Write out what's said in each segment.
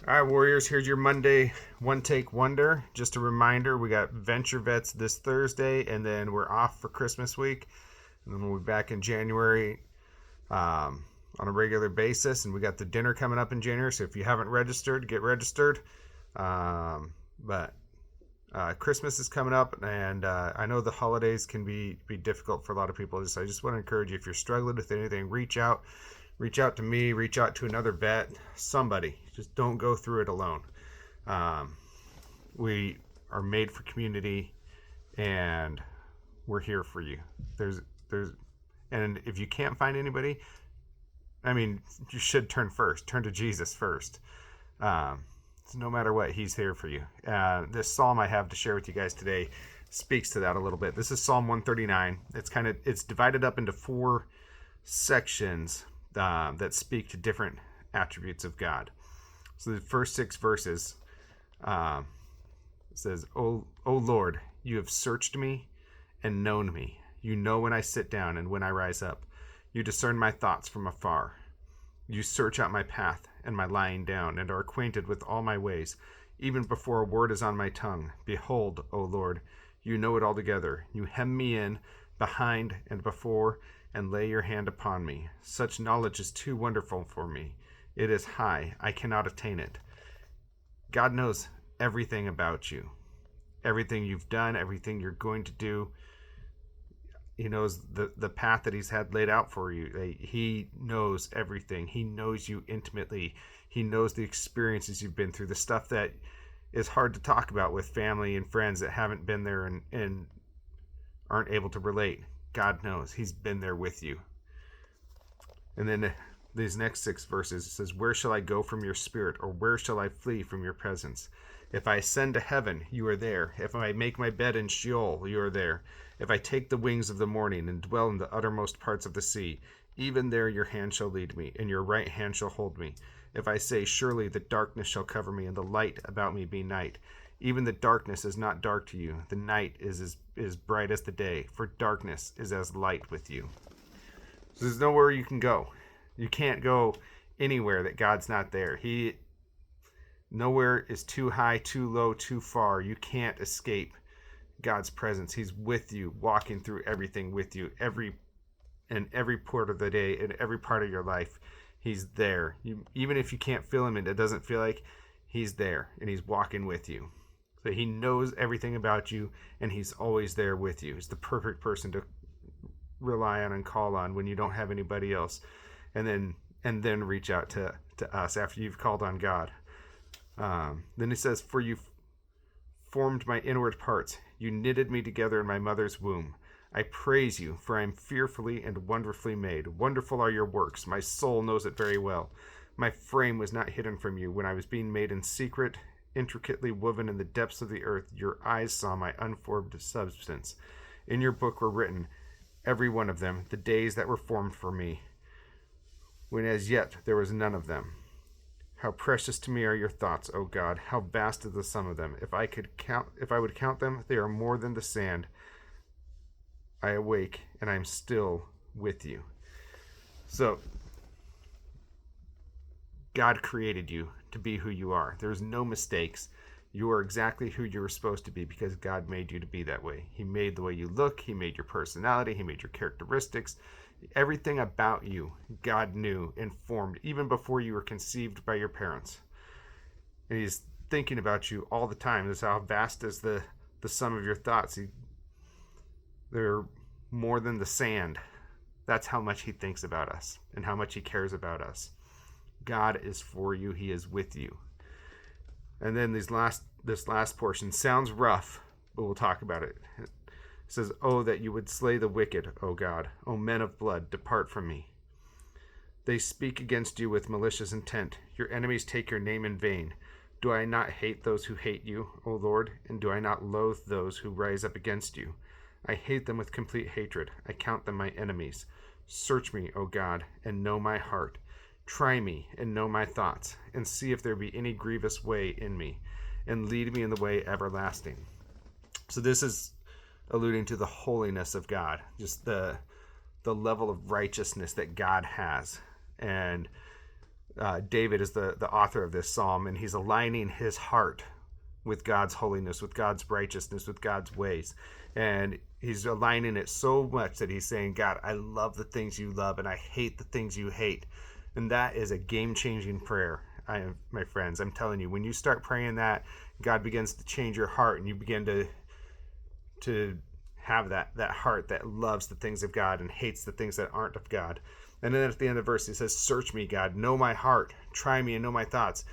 All right, Warriors, here's your Monday One Take Wonder. Just a reminder, we got Venture Vets this Thursday, and then we're off for Christmas week. And then we'll be back in January on a regular basis. And we got the dinner coming up in January, so if you haven't registered, get registered. But Christmas is coming up, and I know the holidays can be difficult for a lot of people. I just want to encourage you, if you're struggling with anything, reach out. Reach out to me, reach out to another vet, somebody. Just don't go through it alone. We are made for community, and we're here for you. And if you can't find anybody, I mean, you should turn to Jesus first. So no matter what, he's here for you. This psalm I have to share with you guys today speaks to that a little bit. This is Psalm 139. It's divided up into 4 sections that speak to different attributes of God. So the first 6 verses says, O Lord, you have searched me and known me. You know when I sit down and when I rise up. You discern my thoughts from afar. You search out my path and my lying down, and are acquainted with all my ways, even before a word is on my tongue. Behold, O Lord, you know it altogether. You hem me in behind and before, and lay your hand upon me. Such knowledge is too wonderful for me. It is high, I cannot attain it. God knows everything about you, everything you've done, everything you're going to do. He knows the path that he's had laid out for you. He knows everything. He knows you intimately. He knows the experiences you've been through, the stuff that is hard to talk about with family and friends that haven't been there and aren't able to relate. God knows. He's been there with you. And then these next 6 verses, it says, where shall I go from your spirit, or where shall I flee from your presence? If I ascend to heaven, you are there. If I make my bed in Sheol, you are there. If I take the wings of the morning and dwell in the uttermost parts of the sea, even there your hand shall lead me, and your right hand shall hold me. If I say, surely the darkness shall cover me, and the light about me be night. Even the darkness is not dark to you. The night is bright as the day, for darkness is as light with you. So there's nowhere you can go. You can't go anywhere that God's not there. Nowhere is too high, too low, too far. You can't escape God's presence. He's with you, walking through everything with you, every part of the day, in every part of your life. He's there. Even if you can't feel him and it doesn't feel like, he's there and he's walking with you. So he knows everything about you, and he's always there with you. He's the perfect person to rely on and call on when you don't have anybody else. And then reach out to us after you've called on God. Then it says, for you formed my inward parts. You knitted me together in my mother's womb. I praise you, for I am fearfully and wonderfully made. Wonderful are your works. My soul knows it very well. My frame was not hidden from you when I was being made in secret, intricately woven in the depths of the earth. Your eyes saw my unformed substance. In your book were written, every one of them, the days that were formed for me, when as yet there was none of them. How precious to me are your thoughts, O God! How vast is the sum of them! If I would count them, they are more than the sand. I awake, and I am still with you. So, God created you to be who you are. There's no mistakes. You are exactly who you were supposed to be because God made you to be that way. He made the way you look. He made your personality. He made your characteristics. Everything about you, God knew and formed even before you were conceived by your parents. And he's thinking about you all the time. This is how vast is the sum of your thoughts. They're more than the sand. That's how much he thinks about us and how much he cares about us. God is for you. He is with you. And then this last portion sounds rough, but we'll talk about it. It says, oh, that you would slay the wicked, O God. O men of blood, depart from me. They speak against you with malicious intent. Your enemies take your name in vain. Do I not hate those who hate you, O Lord? And do I not loathe those who rise up against you? I hate them with complete hatred. I count them my enemies. Search me, O God, and know my heart. Try me and know my thoughts, and see if there be any grievous way in me, and lead me in the way everlasting. So this is alluding to the holiness of God, just the level of righteousness that God has. And David is the author of this psalm, and he's aligning his heart with God's holiness, with God's righteousness, with God's ways. And he's aligning it so much that he's saying, God, I love the things you love and I hate the things you hate. And that is a game-changing prayer. My friends, I'm telling you, when you start praying that, God begins to change your heart, and you begin to have that heart that loves the things of God and hates the things that aren't of God. And then at the end of the verse, he says, search me, God, know my heart, try me and know my thoughts.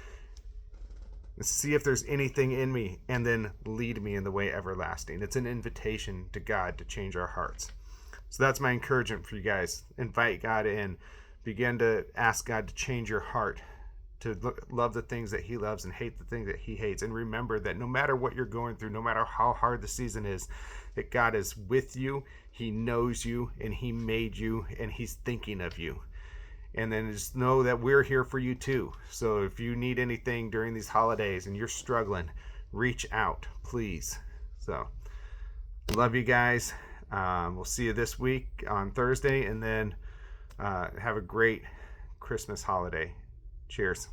See if there's anything in me, and then lead me in the way everlasting. It's an invitation to God to change our hearts. So that's my encouragement for you guys. Invite God in. Begin to ask God to change your heart, to love the things that he loves and hate the things that he hates. And remember that no matter what you're going through, no matter how hard the season is, that God is with you, he knows you, and he made you, and he's thinking of you. And then just know that we're here for you too. So if you need anything during these holidays and you're struggling, reach out, please. So love you guys. We'll see you this week on Thursday, and then have a great Christmas holiday. Cheers.